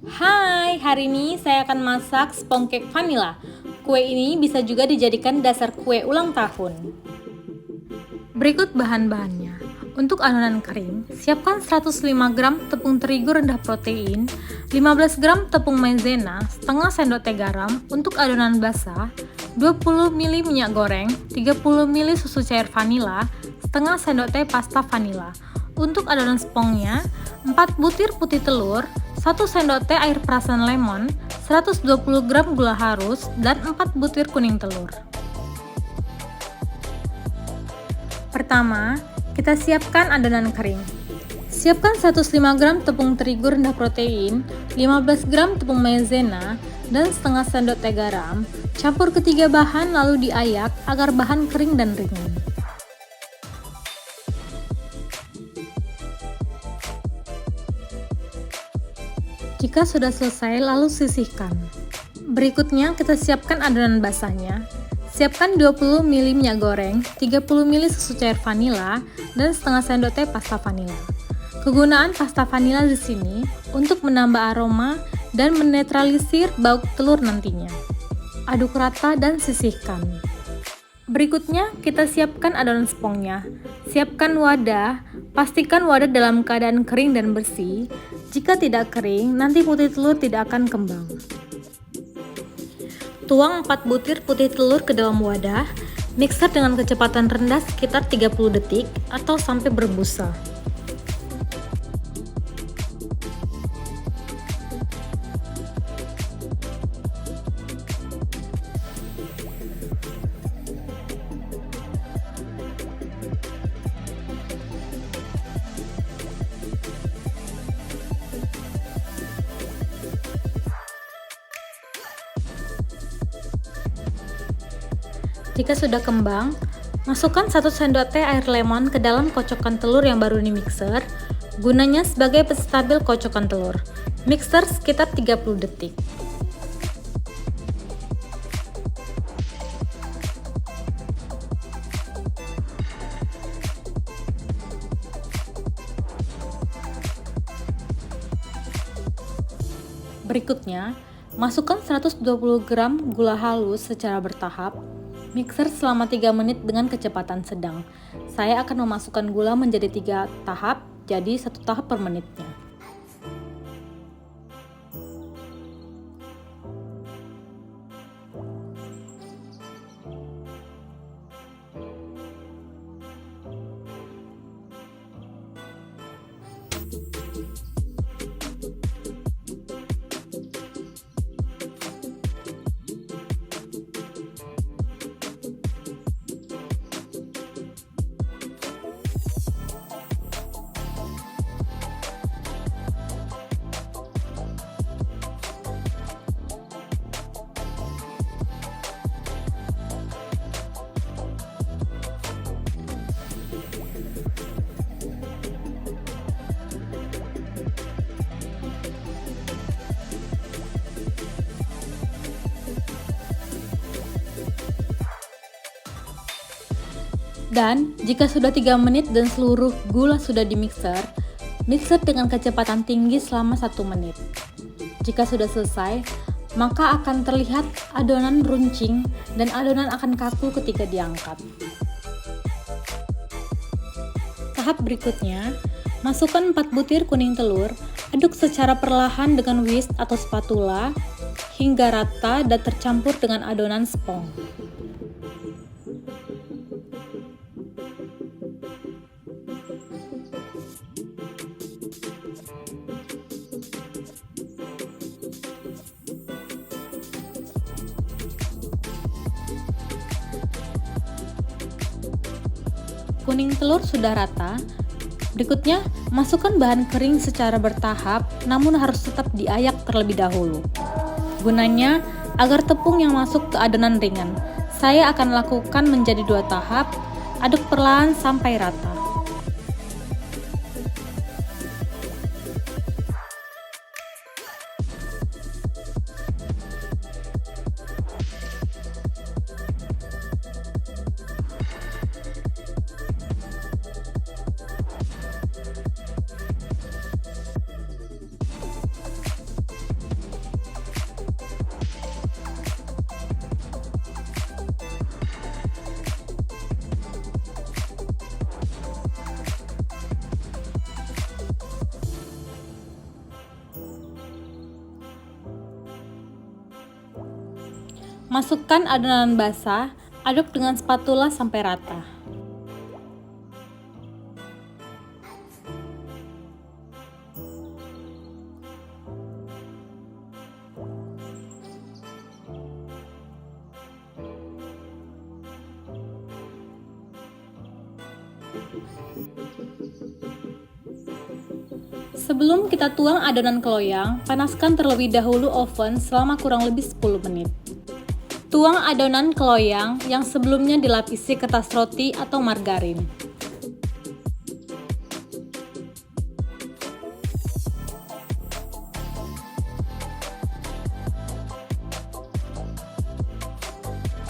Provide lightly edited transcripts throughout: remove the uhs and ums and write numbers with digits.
Hai, hari ini saya akan masak spong cake vanilla. Kue ini bisa juga dijadikan dasar kue ulang tahun. Berikut bahan-bahannya. Untuk adonan kering, siapkan 105 gram tepung terigu rendah protein, 15 gram tepung maizena, setengah sendok teh garam. Untuk adonan basah, 20 ml minyak goreng, 30 ml susu cair vanila, setengah sendok teh pasta vanila. Untuk adonan spongnya, 4 butir putih telur, 1 sendok teh air perasan lemon, 120 gram gula halus, dan 4 butir kuning telur. Pertama, kita siapkan adonan kering. Siapkan 105 gram tepung terigu rendah protein, 15 gram tepung maizena, dan setengah sendok teh garam. Campur ketiga bahan lalu diayak agar bahan kering dan ringan. Jika sudah selesai, lalu sisihkan. Berikutnya, kita siapkan adonan basahnya. Siapkan 20 ml minyak goreng, 30 ml susu cair vanila, dan setengah sendok teh pasta vanila. Kegunaan pasta vanila di sini untuk menambah aroma dan menetralisir bau telur nantinya. Aduk rata dan sisihkan. Berikutnya, kita siapkan adonan spongnya. Siapkan wadah, pastikan wadah dalam keadaan kering dan bersih. Jika tidak kering, nanti putih telur tidak akan kembang. Tuang 4 butir putih telur ke dalam wadah, mixer dengan kecepatan rendah sekitar 30 detik atau sampai berbusa. Jika sudah kembang, masukkan 1 sendok teh air lemon ke dalam kocokan telur yang baru di mixer, gunanya sebagai penstabil kocokan telur. Mixer sekitar 30 detik. Berikutnya, masukkan 120 gram gula halus secara bertahap. Mixer selama 3 menit dengan kecepatan sedang. Saya akan memasukkan gula menjadi 3 tahap, jadi 1 tahap per menitnya. Dan jika sudah 3 menit dan seluruh gula sudah dimixer, mixer dengan kecepatan tinggi selama 1 menit. Jika sudah selesai, maka akan terlihat adonan runcing dan adonan akan kaku ketika diangkat. Tahap berikutnya, masukkan 4 butir kuning telur, aduk secara perlahan dengan whisk atau spatula hingga rata dan tercampur dengan adonan spong. Kuning telur sudah rata. Berikutnya, masukkan bahan kering secara bertahap, namun harus tetap diayak terlebih dahulu. Gunanya agar tepung yang masuk ke adonan ringan. Saya akan lakukan menjadi 2 tahap, aduk perlahan sampai rata. Masukkan adonan basah, aduk dengan spatula sampai rata. Sebelum kita tuang adonan ke loyang, panaskan terlebih dahulu oven selama kurang lebih 10 menit. Tuang adonan ke loyang yang sebelumnya dilapisi kertas roti atau margarin.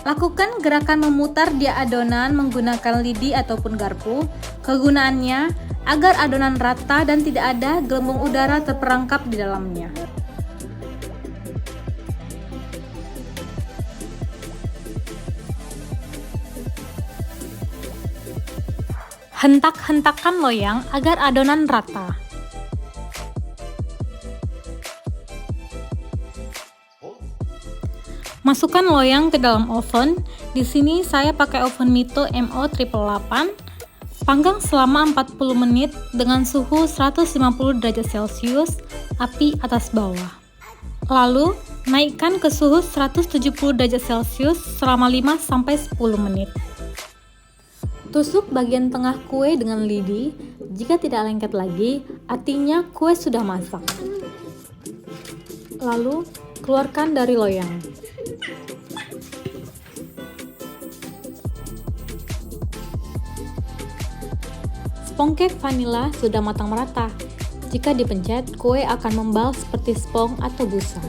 Lakukan gerakan memutar di adonan menggunakan lidi ataupun garpu. Kegunaannya agar adonan rata dan tidak ada gelembung udara terperangkap di dalamnya. Hentak-hentakan loyang agar adonan rata. Masukkan loyang ke dalam oven. Di sini saya pakai oven Mito MO888. Panggang selama 40 menit dengan suhu 150 derajat Celcius, api atas bawah. Lalu, naikkan ke suhu 170 derajat Celcius selama 5-10 menit. Tusuk bagian tengah kue dengan lidi. Jika tidak lengket lagi, artinya kue sudah masak. Lalu, keluarkan dari loyang. Spong cake vanila sudah matang merata. Jika dipencet, kue akan membal seperti spong atau busa.